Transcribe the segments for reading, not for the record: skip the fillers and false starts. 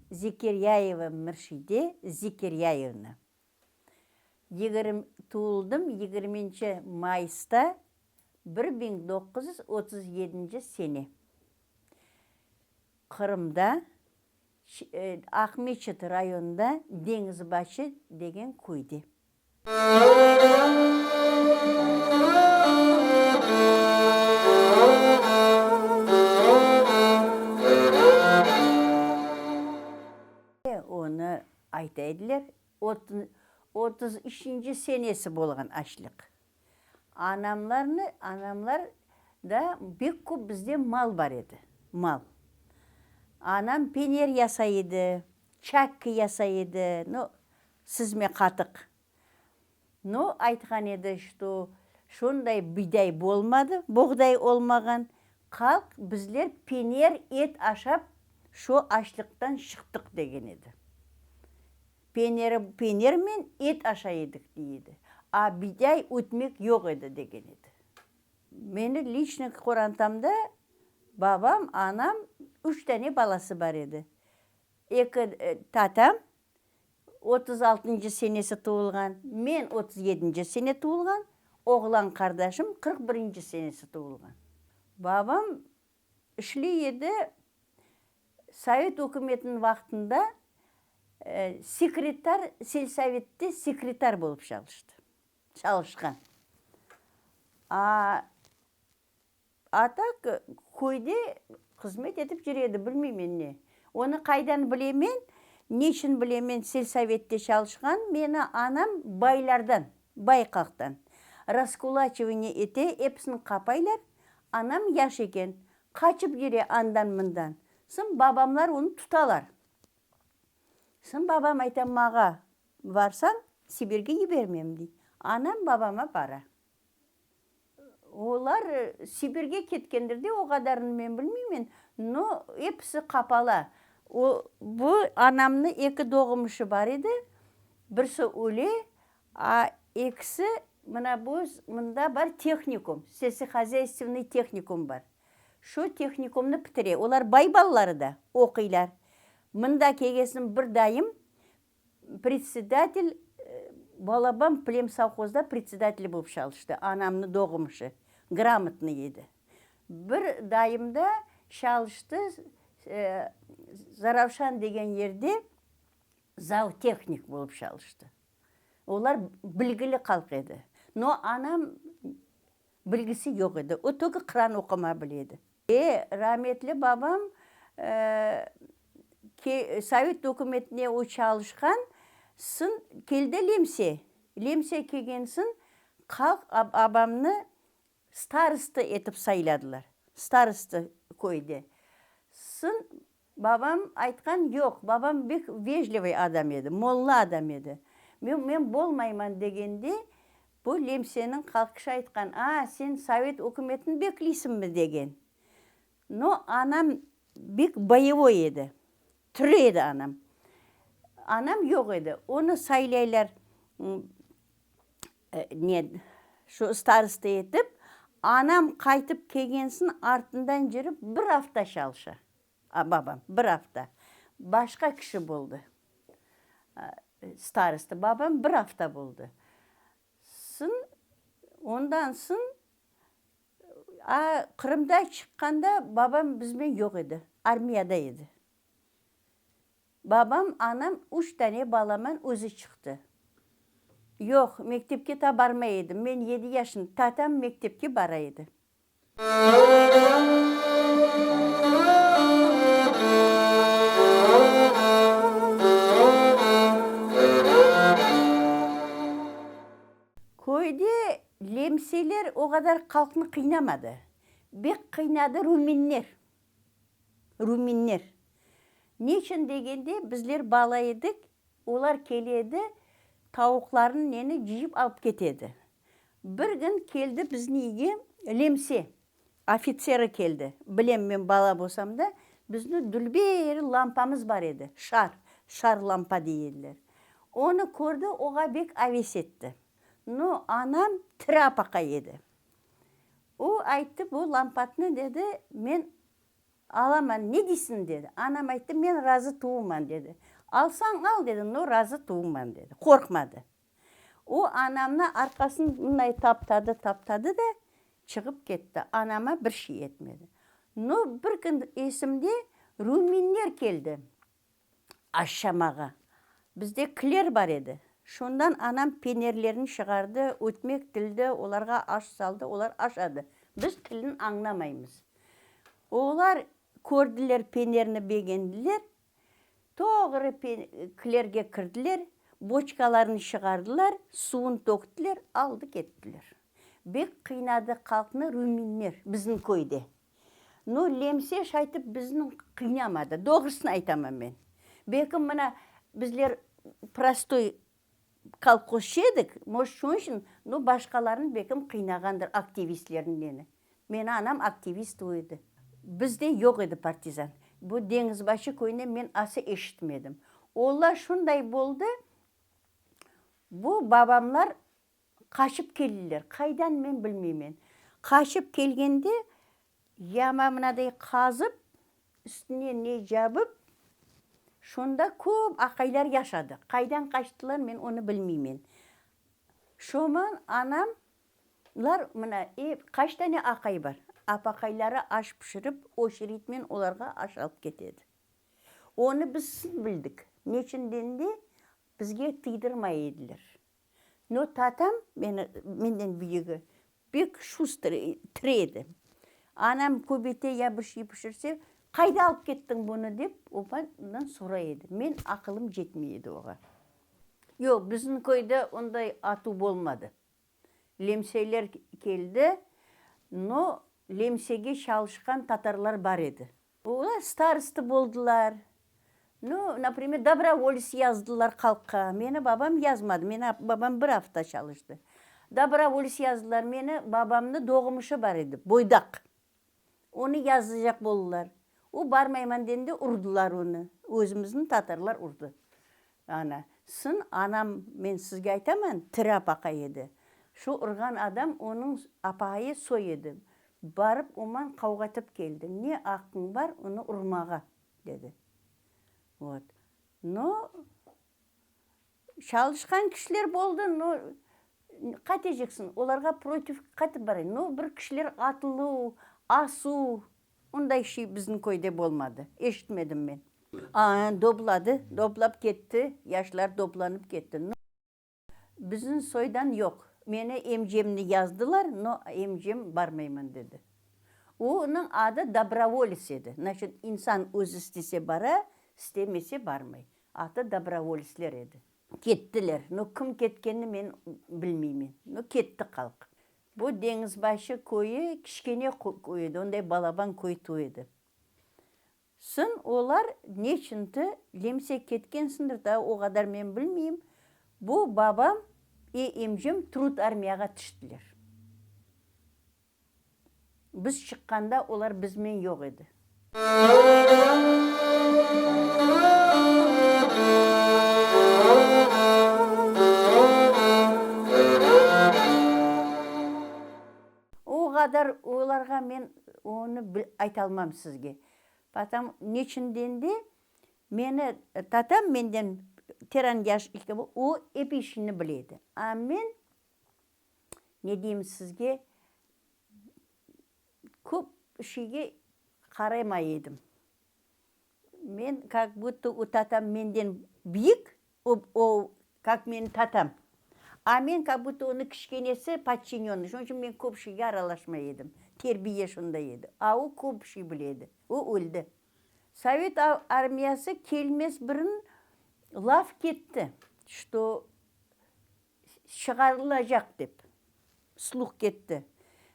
Зекеряева Міршиде Зекеряевна. Туылдым 20 майыста 1937 сене. Қырымда, Ахмечет районында Деңізбашы деген көйде. Оны айтайдылар, 33 сенесі болған ашлық. Анамлар да бек көп бізде мал бар еді, мал. Анам пенер ясайды, чакки ясайды, сізме қатық. Айтқан еді, что шондай бидай болмады, боғдай олмаған. Қалқ біздер пенер ет ашап, шо ашлықтан шықтық деген еді. Пенер мен ет ашайдық дейді. А бидай өтмек жоқ еді деген еді. Мені лично қорантамда бабам, анам 3 тәне баласы бар еді. 2 татам 36 сенесі туылған, мен 37 сене туылған, оғлан қардашым 41 сенесі туылған. Бабам ішлі еді, Совет өкіметінің вақтында секретар, сельсоветте секретар болып çalışқан. Атак көйде қызмет етіп жүреді, білмеймен не. Оны қайдан білемен, нешін білемен сельсоветте çalışқан, мені анам байлардан, байқақтан. Раскулачивание ете, епсін қапайлар, анам яш екен, қачып жүре андан-мындан. Сын бабамлар оны тұталар. Сын бабам айтам маға, барсам, Сибирге ебермем дей. Анам бабама бара. Олар Сибирге кеткендерде о қадарын мен білмеймен, но епсі қапала. Бұл анамны 2 доғымышы бар еді, бірсі өле, а екісі мұнда бар техникум, сельскохозяйственный техникум бар. Шо техникумны бітіре, олар бай балалары да оқилар. Мұнда кегесін бір дайым председатель, балабам плем совхозда председатель болып çalışты, анамны доғымышы, грамотны еді. Бір дайымда çalışты, Заравшан деген ерде зоотехник болып çalışты. Олар білгілі қалқ еді. Но анам білгісі жоқ еді. О тоғы қыран оқыма біледі. Rahmetli babam Совет өкіметіне о çalışқан, сын келді Лемсе. Лемсе келген сын қалқ абамны старысты етіп сайладылар. Старысты көйде. Сын babam айтқан жоқ, babam бек вежливый адам еді, молла адам еді. Мен болмайман дегенде, бұл Лемсенің қалқышы айтқан, сен Совет өкіметін беклейсің бі деген. Но анам бек боевой еді, түрі еді анам. Анам жоқ еді, оны сайлайлар старысты етіп, анам қайтып кегенсін артындан жүріп 1 hafta çalışa. Babam 1 hafta. Başka kişi buldu. Starıstı. Babam 1 hafta buldu. Ondan Kırım'da çıkkanda babam bizmen yok idi. Armiyada idi. Babam, anam 3 tane balaman özü çıktı. Yok, mektepke ta barmaydı. Men 7 yaşın tatam mektepke baraydı. Köyde Lemseler o kadar kalkını kıynamadı. Bek kıynadı Ruminler. Niçin degende bizler balaydık, olar keledi, tavukların neni ciyip alıp ketedi. Bir gün keldi bizni ege Lemse, ofiseri keldi. Bilem men bala bolsam da, bizni dülberi lampamız var edi. Şar lampa deyirler. Onu gördü, oğa bek aves etti. No, anam trapaka yedi. O aytты, bu lampatını dedi, men Alamан, не дейсің деді. Анам айтты, мен разы туылман деді. Алсаң ал деді, но разы туылман деді. Қорқмады. О анамны арқасын мындай таптады да шығып кетті. Анама бір şey етмеді. Но бір күн есімде руминнер келді ашшамаға. Бізде кілер бар еді. Шондан анам пенерлерін шығарды, өтмек тілді, оларға аш салды, олар ашады. Біз тілін аңламаймыз. Олар көрділер пенерні бегенділер, тоғыры кілерге кірділер, бочкаларын шығардылар, суын тоқтылар, алды кеттілер. Бек қинады қалқыны руминнер біздің көйде. Но лемсе шайтып біздің қинамады. Доғырсын айтамын мен. Бекім мына біздер простой колхоз едік, может шоншын, но башқаларын бекім қинағандыр активистлерін мені. Мені анам активист ойды. Бізде жоқ еді партизан. Бұл Деңізбашы көйіне мен асы ешітмедім. Олар шундай болды, бұл бабамлар қашып келділер. Қайдан мен білмеймін. Қашып келгенде яма мынадай қазып, үстіне не жабып, шонда көп ақайлар яшады. Қайдан қаштылар мен оны білмеймін. Шоман анамлар мына қаштане ақай бар. Апақайлары аш пішіріп, очередмен оларға аш алып кетеді. Оны біз сын білдік. Нечінденде бізге тыйдырмай еділер. Но татам, менден бүйігі, бек шустыр тіреді. Анам көбете ябыш пішірсе, қайда алып кеттің бұны деп, опандан сұрайды. Мен ақылым жетмейді оға. Yok, біздің көйде ондай ату болмады. Лемсейлер келді, но лемсеге шалышқан татарлар бар еді. Олар старысты болдылар. Ну, например, доброволец яздылар қалққа. Мені бабам язмады. Мені бабам бір hafta çalıştı. Доброволец яздылар. Мені бабамны доғымышы бар еді. Бойдақ. Оны яздыжақ болдылар. О бармайман денде ұрдылар оны. Өзіміздің татарлар ұрды. Сын анам мен сізге айтамын, тірі апақа еді. Шу ұрған адам оның апайы сой еді. Барып, оман қауғатып келді. Не ақың бар, оны ұрмаға, деді. Вот. Но, шалышқан кішілер болды, но, қате жексін, оларға против қаты бар. Но, бір кішілер атылу, асу, ондай шей біздің көйде болмады. Ешітмедім мен. Доблады, доблап кетті, яшылар добланып кетті. Біздің сойдан жоқ. Meni emcemni yazdılar, no emcem barmayman dedi. Onun adı доброволец еді. Значит, insan öz istese bara, istemese barmay. Adı добровольцлер еді. Kettiler. No kim ketkenini men bilmeymen. No ketti қалқ. Bu Dеңізбашы көйі кішкене көй еді. Onday balaban көй туйды. Sın olar nečinti lemse ketkensindір da o kadar men bilmeyim. Bu babam emcim труд армияға түштілер. Біз шыққанда олар бізмен жоқ еді. О қадар оларға мен оны айта алмам сізге. Потом нечінденде мені татам менден теран яш ilke o hep işini biledi. Мен не деймін сізге көп şeyге қараймай едім. Мен как будто у татам менден биік, о как мен татам. Мен как будто оны кішкенесі подчиненный. Onun için мен көп şeyге аралашмай едім. Тербие шындай еді. О көп şey біледі. О өлді. Совет армиясы келмес бірін laf кетті, что шығарылacak деп. Слух кетті.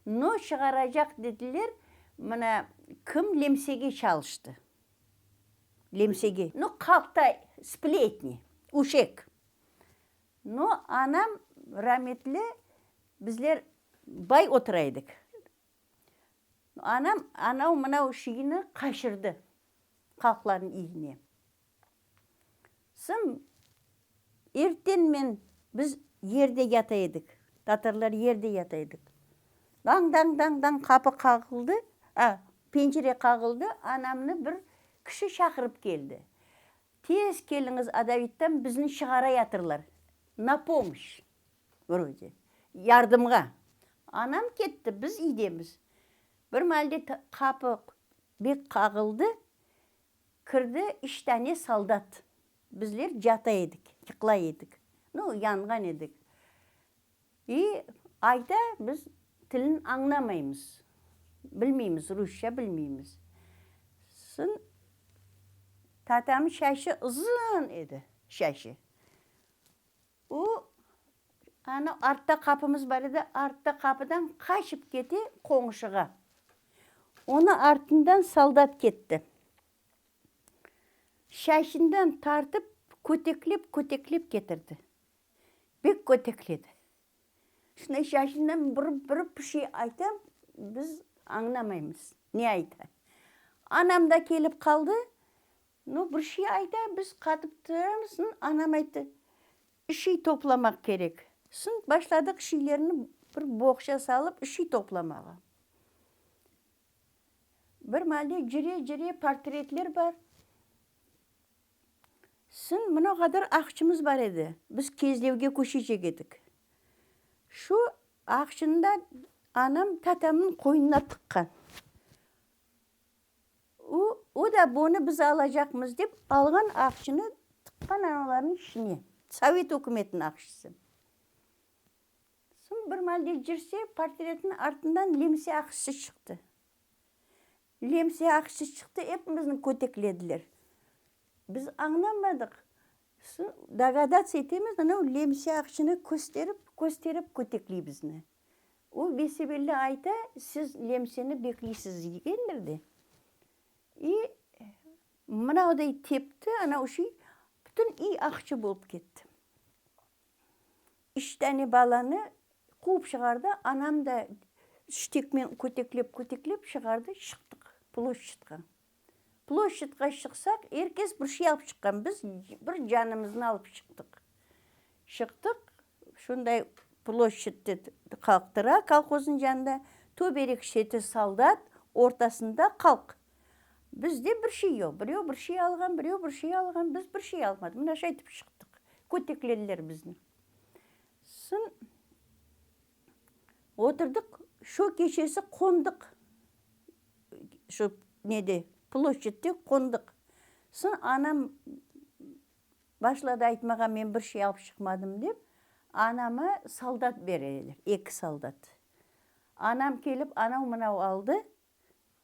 Но шығарacak dediler, мына кім лемсеге çalıştı. Лемсеге. Ну, қалқта сплетни, ушек. Но анам rahmetli bizler бай отырайдық. Анам анау мынау шиіні қашырды қалқларын үйіне. Сым, ертен мен біз ерде ятайдық. Татарлар ерде ятайдық. Даң қапы қағылды. pencere kağıldı. Anamını bir kişi şakırıp geldi. Tez keliniz Adavit'ten bizni шығара yatırlar. Na помощь. Вроде. Yardımga. Anam ketті, biz idemiz. Bir malde kapı bek kağıldı. Kırdı 3 tane saldat. Bizler jata edik, yıkla edik. No, yangan edik. Ayda biz tilin anlamayız. Bilmeyimiz, Rusça bilmeyimiz. Tatamın şaşı uzun edi, şaşı. O, ana artta kapımız var idi, artta kapıdan kaçıp gitti komşuğa. Onu артından saldat gitti. Şaşından tartıp köteklep getirdi. Bek kötekledi. Şuna şaşından bir şey aytam, biz anlamayız. Ne ayta? Anam da gelip kaldı. No, bir şey ayta, biz katıp durarmısın? Anam aytı. İşi toplamak gerek. Başladık şeylerini bir boğuşa salıp işi toplamağa. Bir malde cire portretler var. Buna kadar akçımız var idi. Biz kezlevge koşacak edik. Şu akçında anam tatamın koyununa tıkkan. O da bunu biz alacakmız deyip algan akçını tıkkan anaların içine. Sovet hükümetinin akçısı. Bir malde jirse portretin ardından lemsi akçısı çıktı. Lemsi akçısı çıktı, hepimizin köteklediler. Biz anlamadık. Dagadat etimiz, onu lemsi akçını gösterip kötekliy bizni. O besibelli ayta, siz lemsini bekleysiz degendirdi. Mına oday tepti, ana o şey bütün iyi akçı bulup gitti. 3 tane balanı kup çıkardı, anam da ştekmen köteklep çıkardı, çıktık ploşçıtqa. Ploşçıtqa çıksak, herkes bir şey alıp çıkkan, biz bir canımızını alıp çıktık. Şunday ploşçıtты kalktıra, kalkozun yanında töberek şeti saldat, ortasında kalk. Bizde bir şey yok. Biri bir şey algan, biri bir şey algan, biz bir şey almadık. Mına şaytıp çıktık. Köteklediler bizni. Oturduk, şu keçesi konduk. Şu neydi? Ploşçıtты konduk. Anam başladı aytmağa, men bir şey alıp çıkmadım deyip, anama saldat verirler, 2 saldat. Anam kelip anam aldı.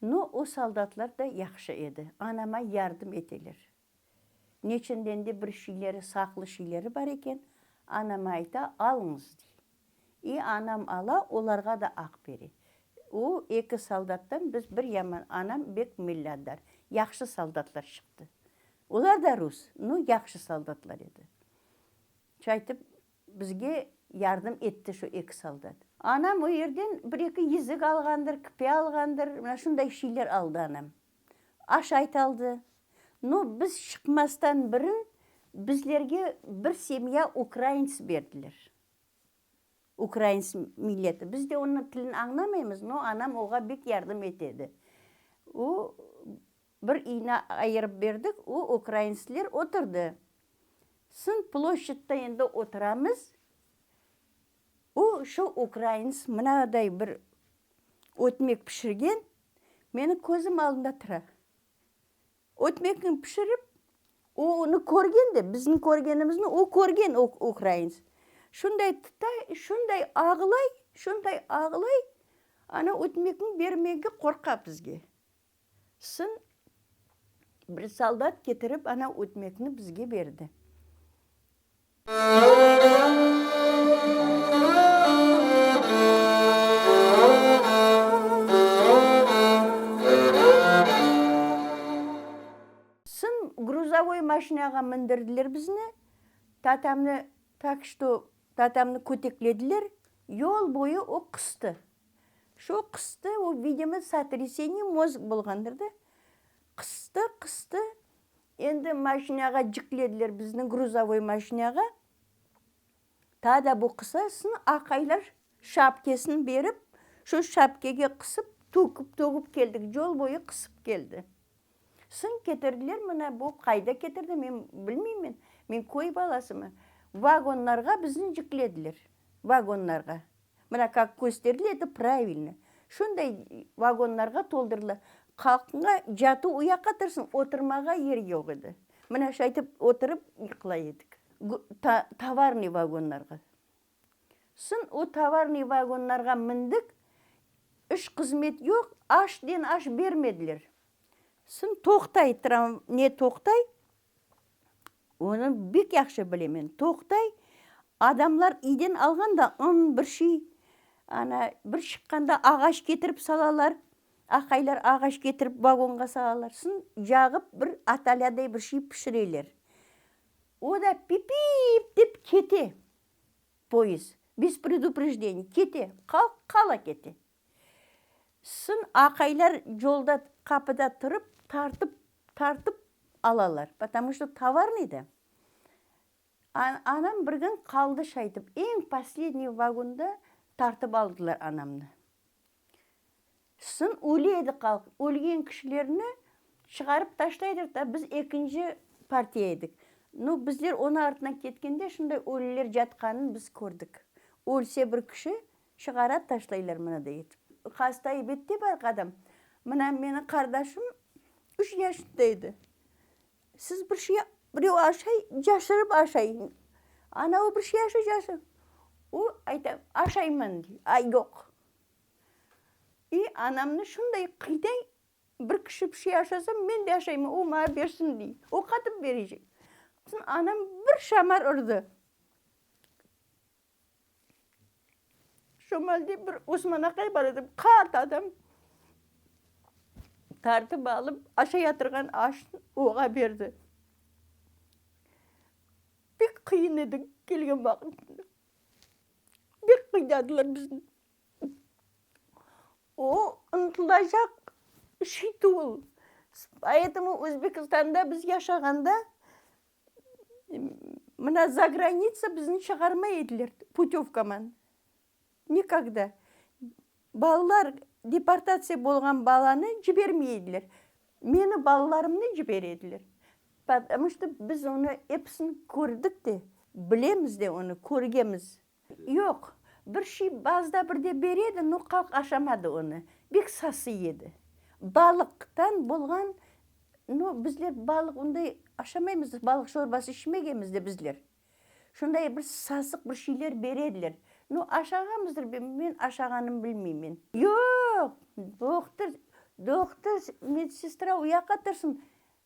No, o saldatlar da yaxşı edi. Anama yardım eteler. Neçinden de bir şeyleri, saklı şeyleri var eken, anama ayta alınız diye. Anam ala, olarga da ak beri. O 2 saldattan biz bir yaman, anam bek milladar. Yaxşı saldatlar çıktı. Onlar da Rus, no, yaxşı saldatlar edi. Çaytıp bizge yardım etti şu 2 saldat. Anam o yerden 1-2 yüzük algandır, küpe algandır, şunday şeyler aldı anam. Aşayt aldı. No, biz çıkmastan birin bizlerge bir semya Ukrayns verdiler. Ukrayns milleti. Biz de onun tilini anlamayız. No, anam oğa bek yardım etedi. O bir iğne ayırıp verdik, o Ukraynsler oturdu. Ploşçıtta endi oturamız. O şu Ukrayns mınaday bir ötmek pişirgen, meni közüm alında tıra. Ötmekini pişirip, onu körgen de, bizim körgenimizni o körgen Ukrayns. Şunday ağılay, ana ötmekini vermege korka bizge. Bir saldat getirip ana ötmekini bizge verdi. Грузовой машинаға міндірділер бізні. Tatamны көтекледілер. Yol boyu o kısты. Şu kısты, o видимо сотрясение мозг болғандырды. Kısты. Endi машинаға jiklediler bizning грузовой машинаға. Tada bu kısasını akaylar şapkesini berip, şu şapkege kısıp to'kib keldik. Жол бойы qısып keldi. Сын кетірділер, мына бұл қайда кетірді, мен білмеймін. Мен көй баласымын. Вагонларға біздің жүкледілер. Вагонларға. Мына как көстерді, это правильно. Шундай вагонларға толдырдылар. Қалқынға жату ұяққа тұрсын, отырмаға ер жоқ еді. Мына шайтып отырып ұйқылай едік. Товарный вагонларға. Сын о товарный вагонларға міндік, үш қызмет жоқ, аш бермеділер. Сын тоқтай, не тоқтай, оны бек яқшы білемен. Тоқтай, адамлар иден алғанда, бір шей, бір шыққанда ағаш кетіріп салалар, ақайлар ағаш кетіріп вагонға салалар. Сын жағып бір аталядай бір шей пішірелер. О да пип-пип деп кете, поезд, без предупреждения, кете, қала кете. Сын ақайлар жолда қапыда тұрып, тартып алалар, потому что товарныйды. Анам бірген қалды шайтып, ең последний вагонда тартып алдылар анамны. Сын өледі қалқ, өлген кішілеріні шығарып таштайды, біз екінші партия едік. Ну, біздер оны артынан кеткенде, шындай өлілер жатқанын біз көрдік. Өлсе бір кіші шығарат таштайлар мұнада етіп. Қастай бетте бар қадам. Мұна мені қардашым 3 yaşındaydı. Siz bir şey, bir aşay, yaşarıp aşayın. Ana o bir şey yaşayacak. O ayta aşayman diyor. Ay yok. Anamını şunday kıyday bir kişi bir şey yaşasa ben de yaşayayım. O bana versin diyor. O kadın verecek. Anam bir şamar orada. Şomalde bir Osman Akay baradım. Kart adam. Tartıp alıp aşağı yatırgan aşın oğa verdi. Bir kıyın edik gelgen vakitinde. Bir kıydadılar bizim. O unutulacak şey değil. Поэтому Özbekistan'da biz yaşaganda mına заграница bizni çıkarma edilir путевкамен. Никогда. Балалар депортация болған баланы жібермейділер. Мені балаларымны жібереділер. Потому что біз оны епсін көрдік те, білеміз де оны, көргеміз. Жоқ, бір шей базда бірде береді, но қалқ ашамады оны. Бек сасы еді. Балықтан болған, но біздер балық ондай ашамаймыз, балық шорбасы ішмегеміз де біздер. Шындай бір сасық бір шейлер береділер. Ну, ашағамызdır, мен ашағанын білмеймін. Yok, доктор, медсестра ұяққа тұрсын.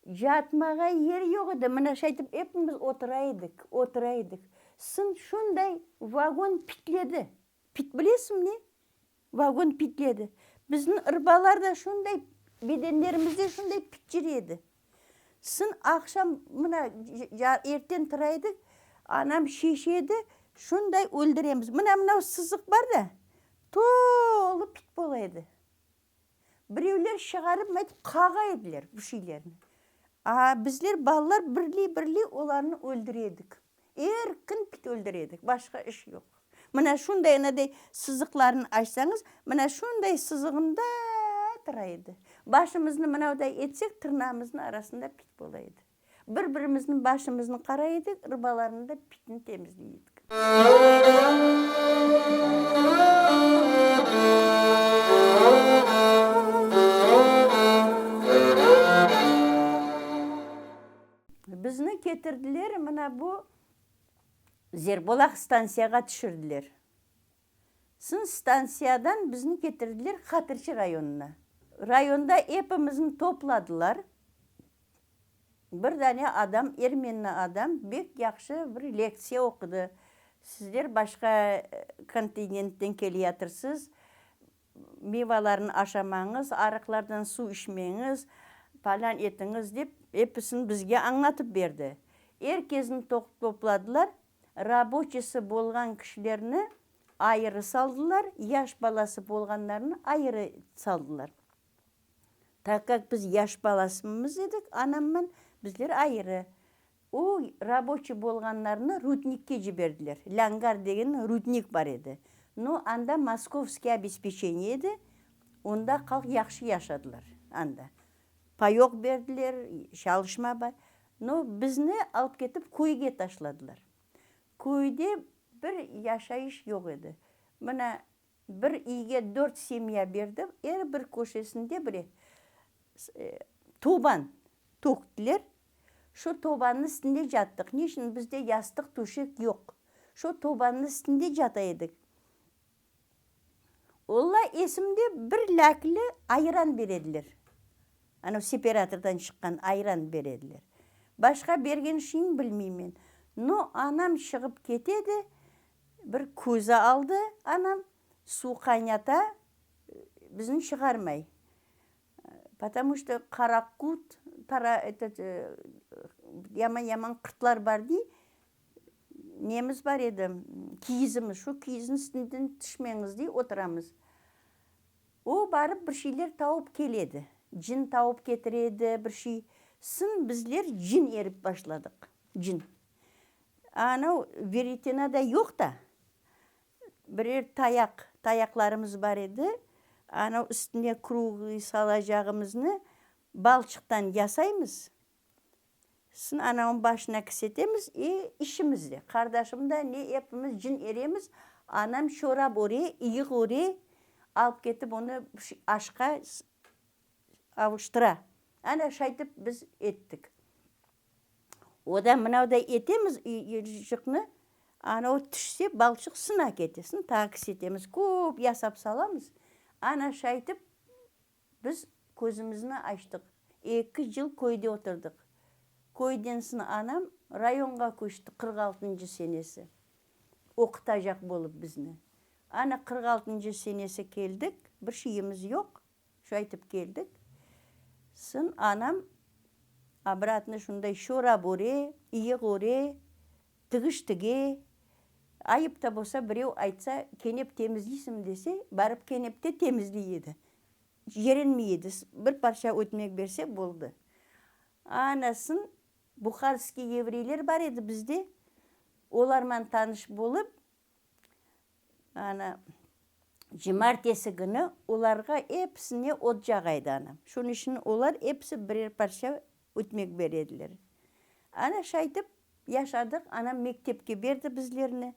Жатмаға ер yok еді. Мына шайтып, епіміз отырайдық. Сын шундай вагон питледі. Пит білесім не? Вагон питледі. Біздің ырбаларда шундай, бедендерімізде шундай пит жүреді. Сын ақшам, мына ертен тұрайдық, анам шешеді, şunday öldüremiz. Mına sızık var da tolu pit bolaydı. Birevler шығарып қаға ediler bu şeylerini. Bizler ballar birli olanı öldüredik. Erkin pit öldüredik. Başka iş yok. Mına şunday sızıklarını açsanız, mına şunday sızığında тұрайды. Başımızını mınavday etsek tırnağımızın arasında pit bolaydı. Bir-birimizin başımızını qaraydık, ırbalarını da pitini temizleydik. Bizni getirdiler, mına bu Zerbolaq stansiyaga düşürdüler. Sın stansiyadan bizni getirdiler Hatırçı rayonuna. Rayonda hepimizin topladılar. Bir tane adam, Ermeni adam, bek yaxşı bir leksiya okudu. Sizler başka kontinentten keliyatırsız, meyvelerini aşamağınız, arıklardan su içmeyiniz, falan etiniz deyip hepsini bizge anlatıp verdi. Herkesin topladılar, raboçisi bolgan kişilerini ayrı saldılar, yaş balası bolganlarını ayrı saldılar. Tak как biz yaş balasımız edik, anamın bizler ayrı. O рабочий болғанlarını рудникке жіберділер. Лангар деген рудник бар еді. Но анда московский обеспечение еді. Onda қалқ яқшы яшадылар. Анда. Паёк берділер, шалышма бар. Но бізні алып кетіп көйге ташладылар. Көйде бір яшайыш жоқ еді. Мына бір үйге 4 семья берді. Бір көшесінде бір тобан төктілер. Şu tobanın üstünde jattık. Niçin bizde yastık döşek yok. Şu tobanın üstünde jataydık. Onlar esimde bir laklı ayran berediler. Ana separatordan çıkan ayran berediler. Başka bergen şeyin bilmeyeyim. No anam çıkıp ketedi. Bir koza aldı. Anam su kaynata bizini çıkarmay. Потому что каракут, yaman qırtlar var diye. Nemiz var edi, kiyizimiz. Şu kiyizin üstünden düşmeniz diye oturamız. O barıp bir şeyler tavıp keledi. Cin tavıp getiredi, bir şey. Sın bizler cin erip başladık. Cin. Ana veritina da yok da. Birer tayaklarımız var edi. Ana üstüne kruğu salacağımızını balçıktan yasayımız. Sın anamın başına kısetemiz, işimizde. Kardeşim de ne hepimiz cin eremiz. Anam şorap oraya, iyik oraya alıp getip onu aşka avuştıra. Ana şaytıp biz ettik. O da mınavda etemiz yürüyüşükünü. Ana o düşse balçık sına ketesin. Ta kısetemiz, köp yasap salamız. Ana şaytıp biz gözümüzünü açtık. 2 yıl köyde oturduk. Köydensin anam rayonga köştü 46. senesi. Okutacak bolup bizni. Ana 46. senesi keldik. Bir şeyimiz yok. Şu aytıp geldik. Sın anam abratını şunday şora bore, iyi gore, tıgış tıge. Ayıp da bolsa birev aytsa kenep temizleysim dese, barıp kenepte temizleyedi. Yerinmeyedi. Bir parça ötmek berse boldu. Anasın Bukharski evreyler var edi bizde. Olarman tanış bolup, ana cumartesi günü olarga hepsine ot jagaydı anam. Şunun için olar hepsi birer parça ötmek berediler. Ana şaytıp yaşadık. Anam mektepke berdi bizlerini.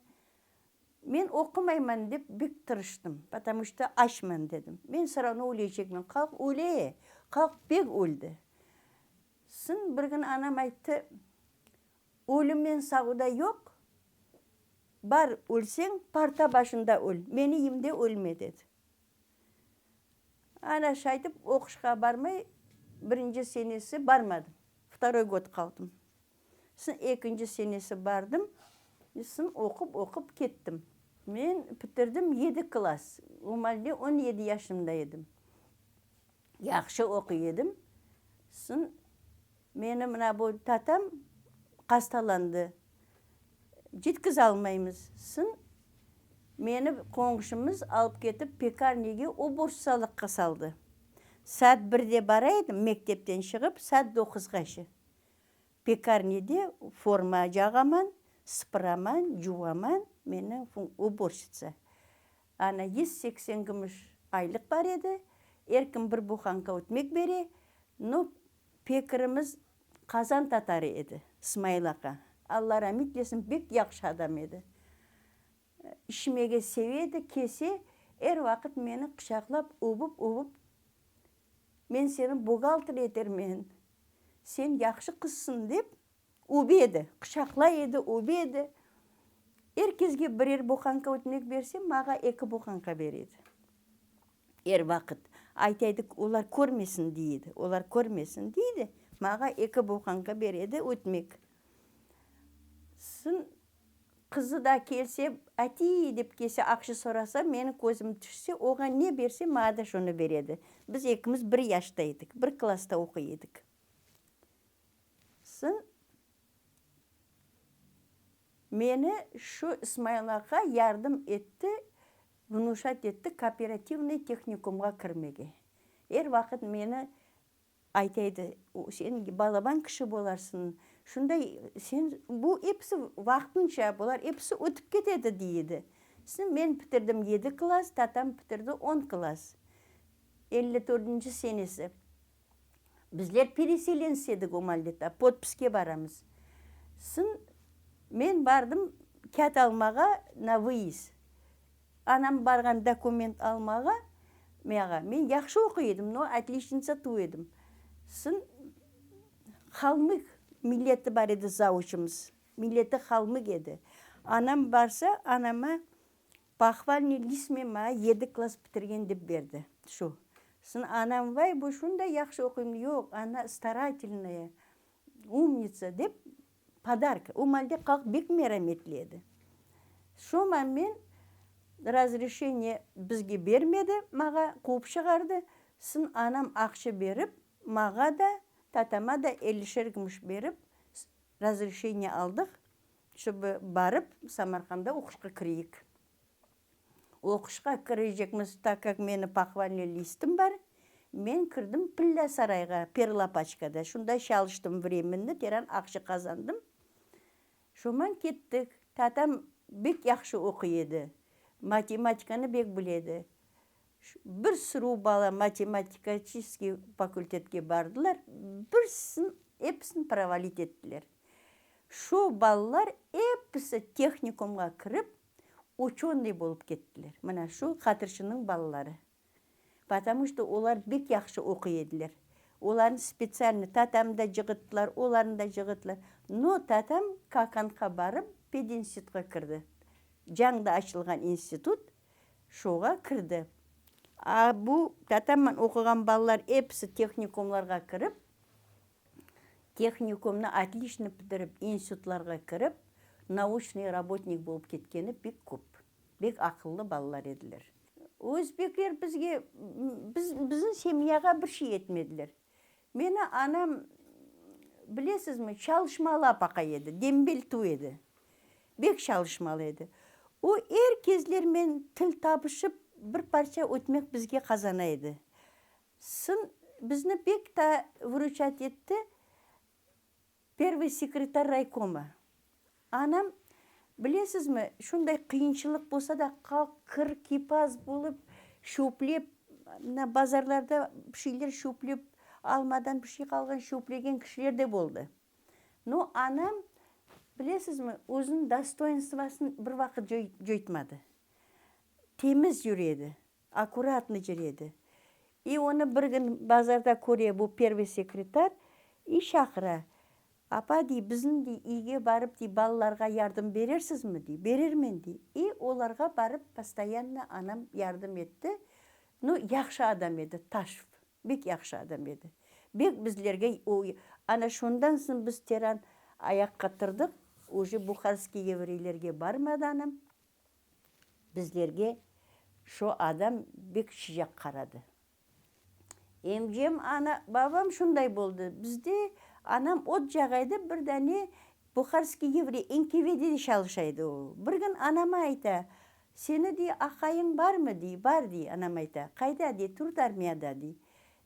Men okumayman dep bek tırıştım. Потому что açman dedim. Men sırana ölecekmen. Kalk öle. Kalk bek öldü. Sın bir gün anam aytı. Ölümmen sağda yok. Bar ölsen parta başında öl. Meni yimde ölme dedi. Ana şaytıp okuşka barmay 1. senesi barmadım. Второй год kaldım. Sın 2. senesi bardım. Sın okup kettim. Men bitirdim 7 klas. Umalde 17 yaşımdaydım. Yaxşı okuyordum. Sın meni mına bu tatam hastalandı. Жеткіз almayımız. Sın meni komşumuz alıp ketip pekarnege уборщицалыкка saldı. Saat 1'de baraydım mektepten çıkıp saat 9'gaşı. Pekarnede forma jagaman, sıpıraman, juvaman meni уборщица. Ana 180 gümüş aylık var edi. Erkin bir buhanka ötmek beri. No pekirimiz kazan tatarı edi. İsmail Aka. Allah rahmet eylesin, bek yaxşı adam edi. İşmege seviydi, kese vakit meni kışaklap, ubup men senin bugaltır etermen. Sen yaxşı kızsın dep ubedi. Kışakla edi, ubedi. Herkesge birer buhanka ötmek bersem, mağa 2 buhanka beredi. Vakit. Aytaydık, olar көрmesin deydi. Olar көрmesin deydi. Mağa 2 buhanka beredi ötmek. Sın kızı da kelse, ati dep kelse akşı sorasa, meni gözüm düşse, oğa ne berse, mağa da şunu beredi. Biz ikimiz 1 yaştaydık, 1 klasta okuyorduk. Sın meni şu İsmail Aka yardım etti, внушать etti, kooperativный техникумga kirmege. Vakit meni aytaydı, sen balaban kişi bolarsın. Şunday sen bu hepsi vaqtınca bular hepsi ötüp ketedi deydi. Men bitirdim 7 klas, tatam bitirdi 10 klas. 54 senesi. Bizler переселенседік Омальдета, подписке барамыз. Мен бардым кәт алмаға на выезд. Анам барған документ алмаға, мен яқшы оқы едім, но отличница ту едім. Халмық милеті бар еді заучымыз. Милеті халмық еді. Анам барса, анама похвальный листмен ма 7 класс бітірген деп берді. Анам вай, бұл шунда яқшы оқимын. Жоқ, ана старательная, умница деп подарка. Умалде қалқ бек мераметледі. Мен разрешение бізге бермеді, маға қуып шығарды. Анам ақшы беріп, маға да, татама да 50 гүміш беріп, разрешение алдық, чтобы барып Самарқанда оқышқа кірейік. Оқышқа кірейжекміз, так как мені похвальный листім бар, мен кірдім Пілля сарайға, Перлапачкада. Шунда шалыштым временді, теран ақшы қазандым. Шуман кеттік. Татам бек яқшы оқы еді. Математиканы бек біледі. Бір сұру бала математический факультетке бардылар. Бірсін, епсін провалить еттілер. Шу балалар епсі техникумға кіріп, ученый болып кеттілер. Мына шу қатыршының балалары. Потому что олар бек яқшы оқы еділер. Оларын специально татамда жығыттылар, оларында жығыттылар. Но татам Каканға барып, пединститутқа кірді. Жаңда ашылған институт, шоға кірді. Бұл татаммен оқыған балалар епсі техникумларға кіріп, техникумны отлично бітіріп, институтларға кіріп, научный работник болып кеткені бек көп. Бек ақылды балалар еділер. Өзбектер біздің семьяға бір шей етмеділер. Мені анам, білесіз ме, шалышмалы апақа еді, дембел ту еді. Бек шалышмалы еді. О кезлер мен тіл табышып, бір парша өтмек бізге қазана еді. Бізні бек та выручат етті первый секретарь райкома. Анам, білесіз ме, шундай қиыншылық болса да, кір кипаз болып, шөплеп, базарларда шейлер шөплеп, алмадан бір шей қалған шөплеген кішілер де болды. Но анам, білесіз ме, өзінің достоинствосын бір вақыт жойтмады. Теміз жүреді, аккуратны жүреді. И оны бір күн базарда көре, бұл первый секретарь, и шақыра. Апа, дей, біздің үйге барып, балаларға ярдым берерсіз ме? Берермен, дей. И оларға барып, постоянно анам ярдым етті. Ну, яқшы адам еді, Ташев. Бек яқшы адам еді. Бек біздерге, ана шондан сын біз теран аяққа тұрдық, уже бухарский еврейлерге бармады анам. Біздерге шо адам бек шижақ қарады. Емжем бабам шундай болды. Бізде анам от жағайды бірдәне бухарский еврей НКВД-де шалышайды. Бір күн анама айта, сені де ақайың бар ма? Бар, анам айта. Қайда? Турт армияда.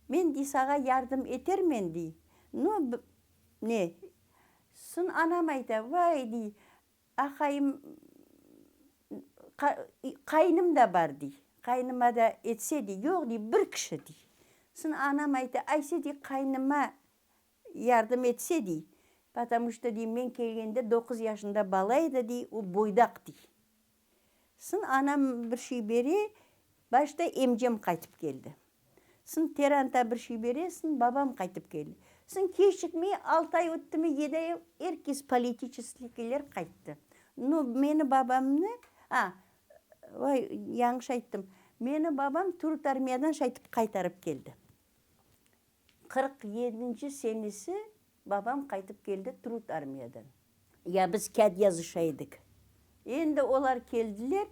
Мен саға ярдым етермен. Ну, не? Анам айта, вай, ақайым қайным да бар. Қайныма да етсе, жоқ, бір кіші. Анам айта, айсе, қайныма ярдым етсе, потому что мен келгенде 9 yaşında балайды, о бойдақ. Анам бір шей бере, башта емжем қайтып келді. Теранта бір шей бере, бабам қайтып келді. Кешікмей 6 ай өтті ме, 7 ай еркес политическілер қайтты. Но мені бабамны, яңш айттым, мені бабам Турт армиядан шайтып қайтарып келді. 47 senesi babam қайтып келді Турт армиядан. Біз кәд yazışaydık. Енді олар келділер,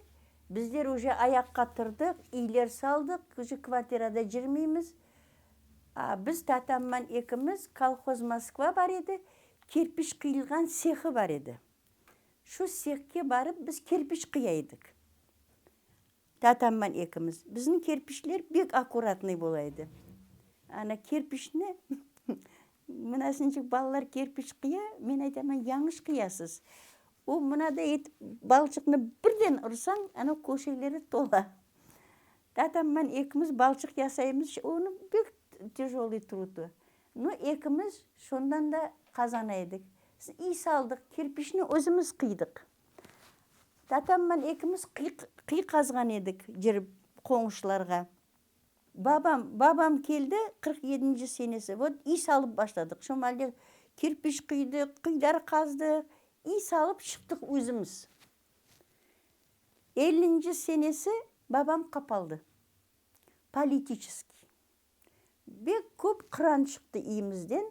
біздер уже аяққа тұрдық, үйлер салдық, уже квартирада жүрмейміз. Біз татаммен екіміз колхоз Москва бар еді, керпіш қиылған цехы бар еді. Шу цехке барып, біз керпіш қияйдық. Татаммен екіміз. Біздің керпішлер бек аккуратный болайды. Ана керпішіне, мұнасыншық балалар керпіш қия, мен айтамын, яңыш қиясыз. О, мұнада етіп балшықны бірден ұрсаң, ана көшелері тола. Татаммен екіміз балшық ясаймыз, оны бек тяжелый труды. Но екіміз шондан да қазан едік. Үй салдық, кирпичні өзіміз қидық. Татаммен екіміз қи қазған едік, жүріп қоңышларға. Babam келді 47-ші сенесі. Вот үй салып баштадық. Шомалде кирпич қидық, қидар қаздық, үй салып шықтық өзіміз. 50-ші сенесі babam қапалды. Политический. Бек көп қыран шықты үйімізден.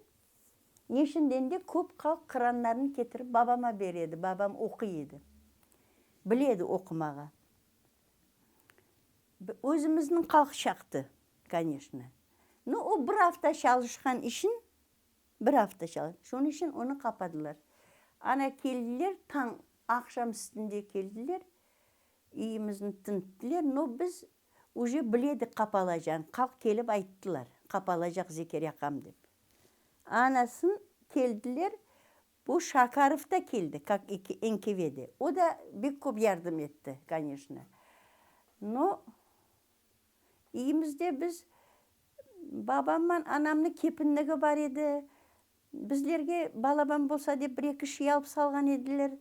Нешінден де көп халық қыранларын кетіріп babama береді. Babam оқиды. Біледі оқымаға. Өзіміздің халық шақты, конечно. Но о бір hafta çalışkan için, bir hafta çalışkan. Şunun için onu kapadılar. Ana keldiler, taң akşam üstünde keldiler. Үйіміздің тінттілер. Но біз уже біледі қапалажан. Халық келіп айтtılar. Қапалажақ Zekeriya Қам деп. Анасын келділер. Bu Şakarov da keldi, как NKV'de. O da bir көп yardım etti, конечно. No, үйімізде біз babamman anamның kepinligi бар еді. Bizlerге балабам болса деп бір-екі ши алып салған еділер.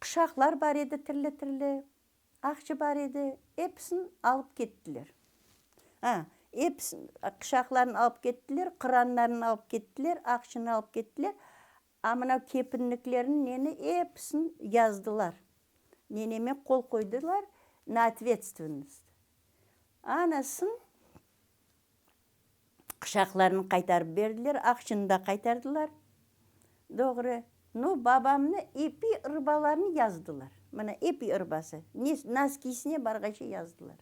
Қышақлар бар еді, түрлі-түрлі. Ақшы бар еді. Hepsini алып кеттілер. Қышақларын алып кеттілер, қыранларын алып кеттілер, ақшыны алып кеттілер. Амына кепінліктерін нені hepsini yazdılar. Neneme қол қойдылар на ответственность. Анасын қышақларын қайтарып берділер, ақшыны да қайтардылар. Doğru. No, babamны epi ырбаларын yazdılar. Мына epi ырбасы. Наскисіне барғашы yazdılar.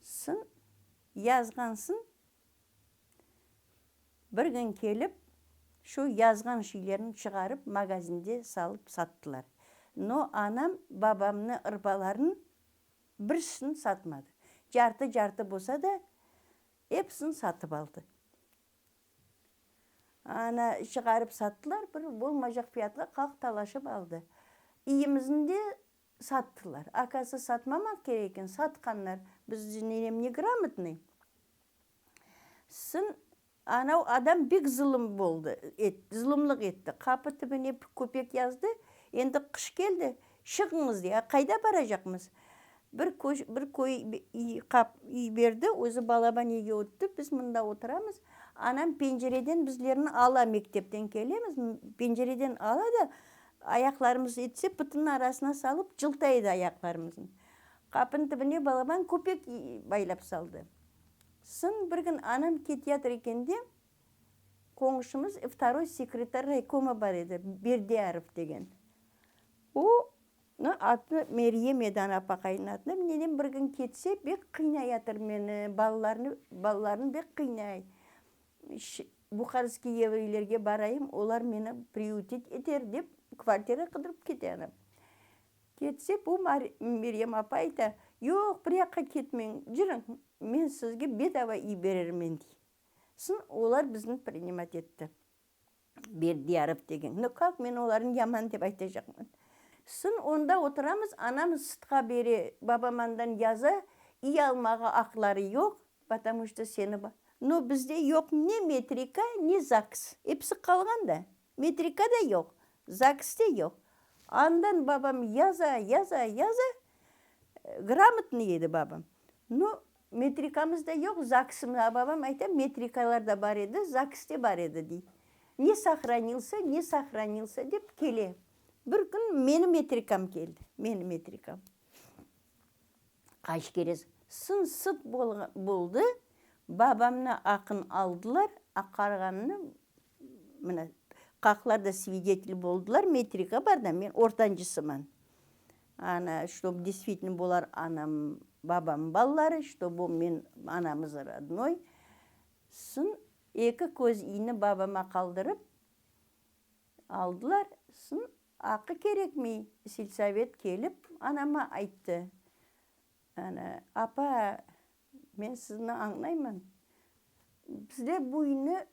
Сын, yazғансын, бір күн келіп, şu yazған şeylerini çıkarıp magazinde salıp sattılar. No, anam babamны ырбаларын біршін satmadı. Jartı болsa da hepsini satıp aldı. Ana çıkarıp sattılar, bir bolmacak fiyatla kalk talaşıp aldı. İyimizin de sattılar. Akası satmamak gereken satkanlar. Biz nenem ne gрамотный. Sın ana adam bek zulüm oldu. Zulümlük etti. Kapı tübüne köpek yazdı. Endi kış geldi. Çıkınız diye. Kayda baracakmız. Bir koy berdi. Özü balaban ege ottu. Biz mında oturamız. Anam pencereden bizlerini ala mektepten gelemiz. Pencereden ala da ayaklarımız etse pıtının arasına salıp cıltaydı ayaklarımızın. Kapının tübüne balaban köpek baylap saldı. Сын bir gün anam ketiyatır ekendi. Komşumuz второй sekreter raykoма бар еді. Бердияров деген. O atı Meryem Edan apakayın atına. Nenem bir gün ketse bek kıynayatır meni. Ballarını bek kıynay. Bukharski evlilerge barayım. Olar meni приютить eder dep kvartira kıdırıp ketiyana. Ketse bu Meryem apa ayta. Yok, bir yakka ketmeyin. Жүрің, мен сізге bedava үй берермен дей. Сын олар біздің принимать етті. Бердияров деген. Ну как мен оларын яман деп айтacakмын. Сын онда отырамыз, анамыз сытқа бере, babamандан yazı, үй алмаға ақлары yok, потому что сені бар. Но бізде yok ne metrika, ne ZAGS. Hepsi қалған да. Metrika da yok. ZAGS de yok. Andan babam yaza, gрамотный еді babam. No, metrikamız da yok, ZAGS'ımda babam ayta metrikalar da бар еді, ZAGS de бар еді дейді. Не сохранился деп келе. Bir gün meni metrikam geldi. Meni metrikam. Kaç kere sıt buldu. Babamla akın aldılar. Akarganını kaklarda свидетель boldular. Metrika var da men ortancısımın. Ana, чтобы действительно болар anam, babam баллары, чтобы men anamız родной. Сын екі көз иіні babama kaldırıp aldılar. Сын ақы керек mi? Сельсовет келіп, anama айтты. Ana, apa, men sizni аңлаймын. Bizde bu үйні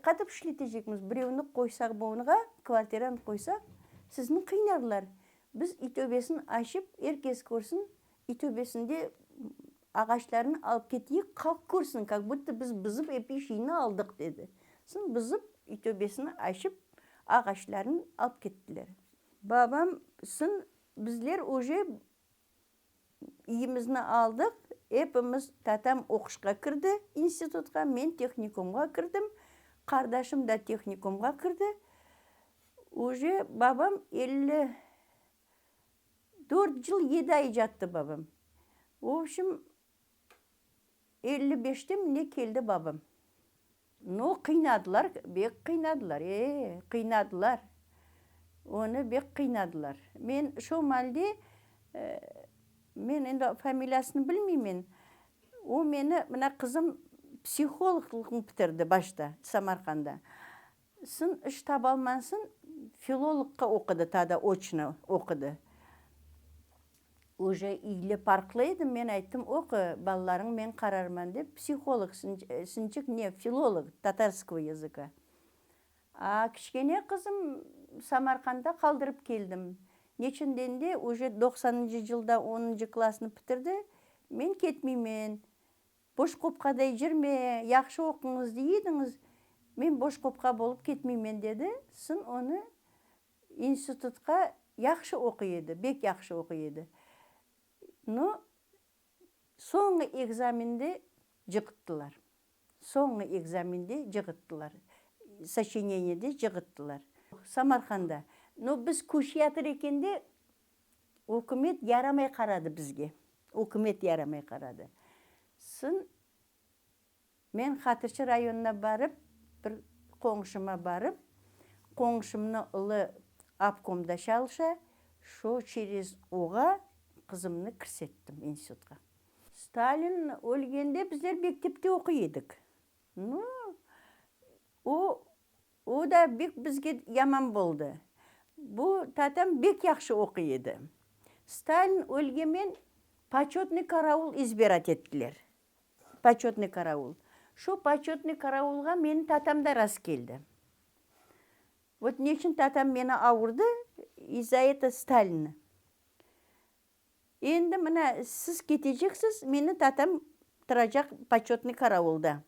қатып işletecekmiz. Біреуіні қойсақ бұғыныға, kvartirаны қойсақ, sizni қинарлар. Biz итөбесін ашып, еркес көрсін, итөбесінде ағаштарын алып кетейік, қалк көрсін, как будто біз бізіп эпишini алдық деді. Сын бізіп, үй төбесін ашып, ағаштарын алып кеттілер. Бабам сын біздер уже үйімізді алдық, епіміз татам оқышқа кірді институтқа, мен техникумға кірдім, қардашым да техникумға кірді. Уже бабам 54 жыл 7 ай жатты бабам. В общем, 55-те міне келді бабам. Ну, қинадылар, бек қинадылар, қинадылар. Оны бек қинадылар. Мен шомалде, мен енді фамилиясын білмеймін. О мені, мына қызым психологлығын бітірді башта, Самарқанда. Сын іш таба алмасын, филологқа оқыды, тада очно оқыды. Уже үйлі парқлайды, мен айттым, оқы, балаларың мен қарарман деп, психолог, сынчық не, филолог татарского языка. А кішкене қызым Самарқанда қалдырып келдім. Нечінденде уже 90-шы жылда 10-шы класын бітірді, мен кетмеймен. Бош қопқадай жүрме, яқшы оқыңыз дейдіңіз, мен бош қопқа болып кетмеймен деді. Сын оны институтқа яқшы оқиды, бек яқшы оқиды. Но соңғы экзаменде жығыттылар. Соңғы экзаменде жығыттылар. Сочинениеде жығыттылар. Самарқанда. Но біз көшиятыр екенде өкімет ярамай қарады бізге. Өкімет ярамай қарады. Сын мен Хатыршы районына барып, бір қоңшыма барып, қоңшымны ұлы апкомда шалша, шо через оға қызымны кірсеттім институтқа. Сталин өлгенде біздер мектепте оқидық. Ну, о да бек бізге яман болды. Бұл татам бек яқшы оқиды. Сталин өлгенмен почетный караул избирать еттілер. Почетный караул. Шо почетный караулға менің татамда рас келді. Вот нешін татам мені ауырды, из-за это Сталина. Енді мына сіз кетежексіз, мені татам тұрacak почетный караулда.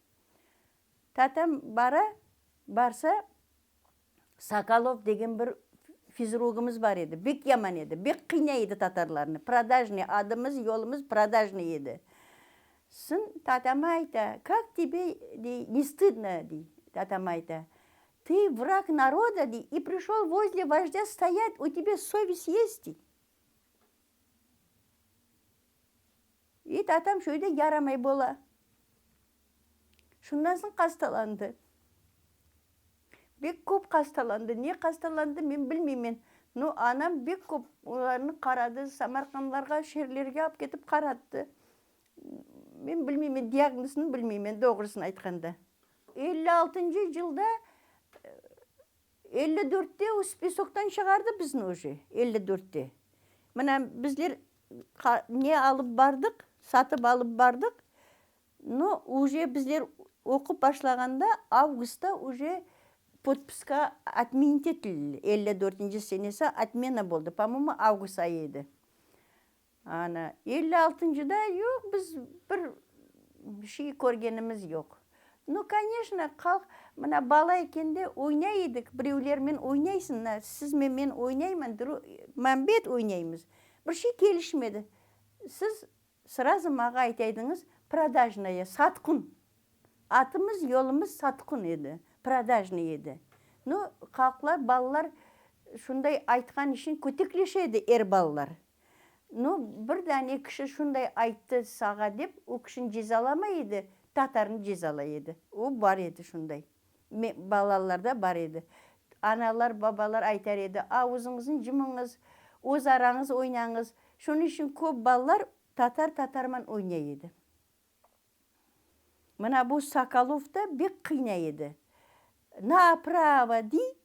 Татам барса, Соколов деген бір физругымыз бар еді. Бек яман еді, бек қиня еді татарларыны. Продажный, адымыз, еліміз продажный еді. Сын татам айта, как тебе не стыдно, татам айта. Ты враг народа, и пришел возле вождя стоять, у тебя совесть есть. И татам шөйде ярамай бола. Шундан соң қасталанды. Бек көп қасталанды. Не қасталанды мен білмеймін. Но анам бек көп оларны қарады, Самарқандарға, шерлерге алып кетіп қаратты. Мен білмеймін, диагнозын білмеймін, doğruсын айтқанда. 56-шы жылда 54-те списоктан шығарды біздің уже, 54-те. Мына біздер не алып бардық, сатып алып бардық, но уже біздер оқып башлағанда августа уже подписка отменить етілді. 54-ші сенесі отмена болды. По-моему, август айы еді. 56-да жоқ, біз бір шей көргеніміз жоқ. Ну, конечно, мына бала екенде ойнайдық, біреулермен ойнайсың, сізмен мен ойнаймын, мәмбет ойнаймыз. Бір шей келішмеді. Сіз сразу маға айтайдыңыз, продажная, сатқын. Атымыз, еліміз сатқын еді, продажный еді. Ну, қалқылар, балалар шундай айтқан үшін көтеклешеді ер балалар. Ну, бір дәне кіші шундай айтты саға деп, о кішін жезаламай еді, татарын жезалай еді. О бар еді шундай. Балаларда бар еді. Аналар, бабалар айтар еді, ауызыңызын жымыңыз, өз араңыз ойнаңыз. Шonun үшін көп балалар татарман ойнай еді. Мына бұл Соколовта бек қиына еді. Направо дей,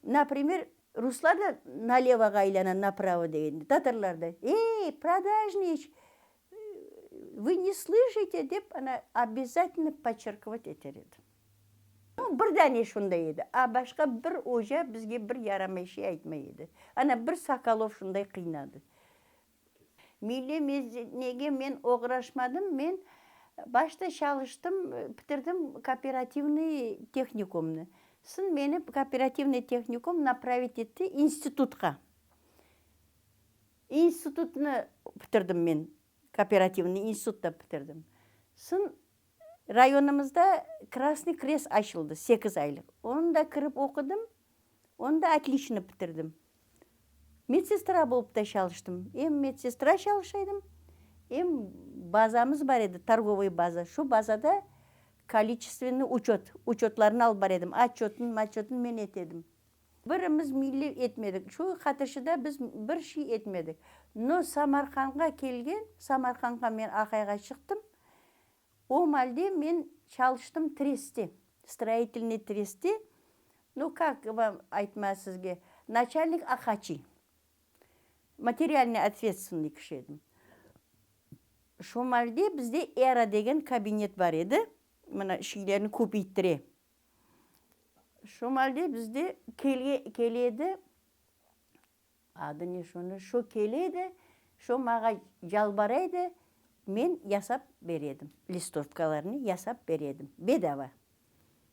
например, русларда налевоға айланан направо дегенде, татарларда. Продажный, вы не слышите, деп обязательно подчеркивать етер еді. Бір дәне шундай еді, а башқа бір ожа бізге бір ярамай шей айтмай еді. Бір Соколов шундай қиынады. неге мен оғырашмадым, мен başta çalıştım, bitirdim kooperativный техникумны. Сын beni kooperativный техникум направить etti institutқа. Institutunu bitirdim men, kooperativный institutта bitirdim. Сын rayonumuzda Красный Крест açıldı 8 aylık. Onu da kırıp okudum, onu da отлично bitirdim. Медсестра болып та çalıştım. Медсестра çalışaydım. Bazamız var edi, торговый база. Şu bazada количественный учет, учетларын алып бар едім. Отчетін мен етедім. Біріміз милли етмедік. Şu қатыршыда біз бір şey етмедік. Но Самарқанға келген, Самарқанға мен Ақайға шықтым. O halde men çalıştım treste, строительный тресте. Ну, как вам айтма сізге, начальник Ахачи. Материальный ответственный кіші едім. Şu halde bizde Эра деген кабинет бар еді. Мына шилерін көбейттіре. Şu halde bizde келеді. Adı ne şunu? Şu келеді. Şu mağa жалбарайды. Men yasap beredim. Listovkalarını yasap beredim. Bedava.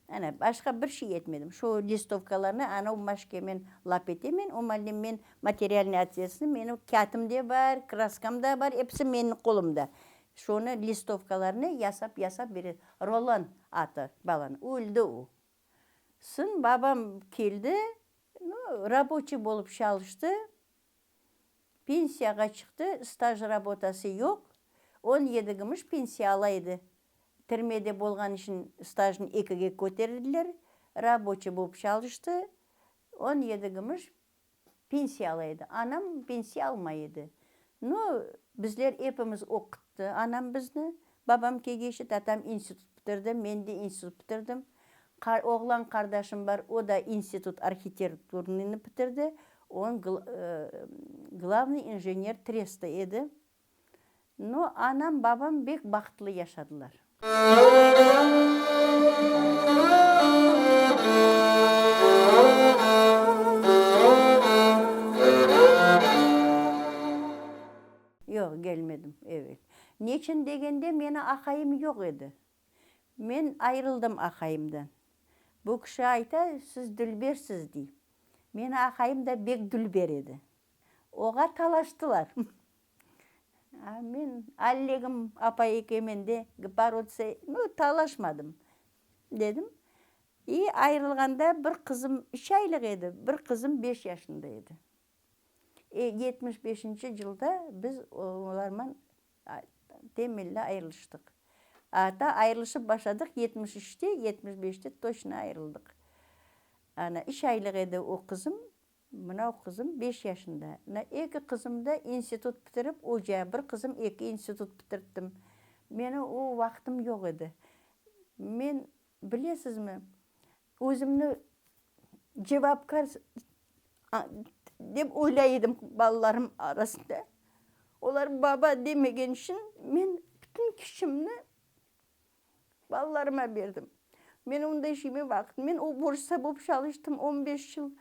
Ana başka bir şey etmedim. Şu listovkalarını ana maşkemen lap etemen. O halde men materyalini atıyorsun. Benim kağıtımda var, kraskam da var. Hepsi benim kolumda. Şunu listovkalarını yasap beredim. Roland atı balan. Öldü o. Sın babam geldi. Рабочий bolup çalıştı. Pensiyaga çıktı. Staj работасы yok. 17 gümüş pensiya alaydı. Türmede bolgan için stajını 2'ge көтерділер. Рабочий болып çalıştı. 17 gümüş pensiya alaydı. Anam pensiya almaydı. No, bizler hepimiz okuttu. Anam bizni. Babam kegeşi tatam institut bitirdi. Men de institut bitirdim. Oğlan kardeşim var. O da institut arxitekturunu bitirdi. Он главный инженер Треста еді. No, anam babam bek бақытлы yaşadılar. Yok, gelmedim, evet. Niçin degende meni akayım yok edi. Men ayrıldım akayımdan. Bu kişi ayta, siz dülbersiz deyip. Meni akayım da bek dülber edi. Oğa talaştılar. Men Аллегім апа екемен de бороться, talaşmadım dedim. Ayrılganda bir kızım 3 aylık edi, bir kızım 5 yaşındaydı. 75. yılda biz onlarla temelli ayrılıştık. Hatta ayrılışıp başladık 73'te, 75'te точно ayrıldık. Ana 3 aylık edi o kızım. Mına o kızım 5 yaşında. İki kızım da institut bitirip, bir kızım 2 institut bitirttim. Meni o vaktim yok edi. Men, bilesiz mi, özümni cevapkar dep oylaydım balalarım arasında. Olar baba demegen için men bütün kişimni balalarıma verdim. Men onda şeyime vaktim. Men o borsa bulup çalıştım 15 yıl.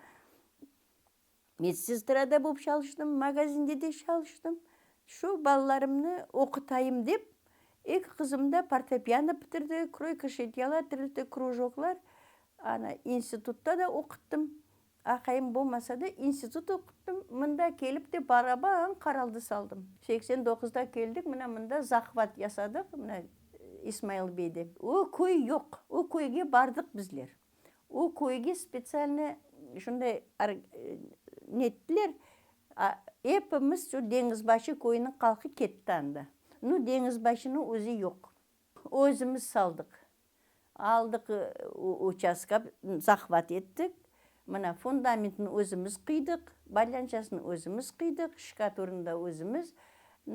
Медсестрада болып çalıştım, magazinde de çalıştım. Şu balalarımı okutayım deyip, 2 kızım da fortepiano bitirdi, кройка шитьяла, тірілді, кружоклар. İnstitutta da okuttum. Akayım болмаса da institut okuttum. Mında kelip de baraban karaldı saldım. 89'da geldik, mında захват yasadık, İsmail Bey'de. O köy yok, o köyge bardık bizler. O köyge spesialne şunday nettiler. Hepimiz şu Denizbaşı koyunun kalkı ketті anda. Denizbaşının özü yok. Özümüz saldık. Aldık участка, захват ettik. Mına fundamentin özümüz kıydık, balyançasını özümüz kıydık, şkatурында özümüz.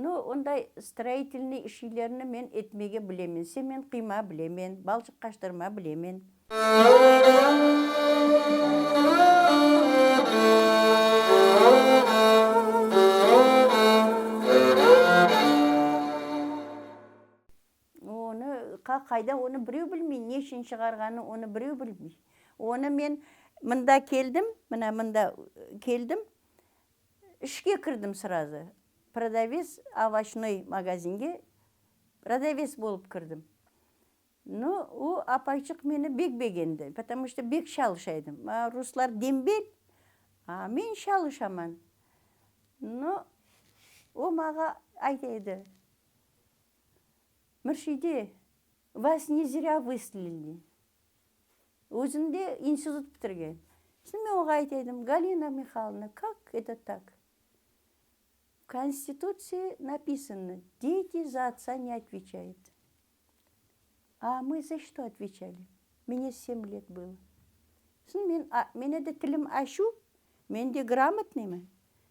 Onday строительный işlerini men etmege bilemen, semen kıyma bilemen, balçık kaçtırma bilemen. Қайда оны біреу білмей, не үшін шығарғаны оны біреу білмей. Оны мен мында келдім, ішке кірдім сразу. продавец овощной магазинге продавец болып кірдім. Ну, о апайчық мені бек-бегенді, потому что бек шалышайдым. Руслар дембел, а мен шалышаман. Ну, о маға айтайды. Мұршиде, вас не зря выслали. Өзінде институт бітірген. Мен оға айтайдым, Галина Михайловна, как это так? В Конституции написано, дети за отца не отвечают. А мы за что отвечали? Мне 7 лет было. Мен де тілім ашу, мен де грамотныймын.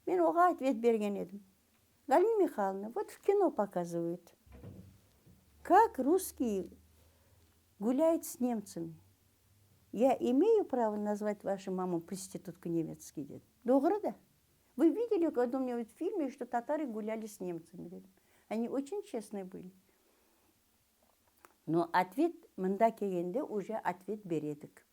Мен оға ответ берген едім. Галина Михайловна, вот в кино показывают, как русский гуляет с немцами. Я имею право назвать вашу маму проституткой немецкой, дед? Добро, да? Вы видели когда-нибудь в фильме, что татары гуляли с немцами? Дед? Они очень честные были. Но ответ, мында келгенде уже ответ бередік.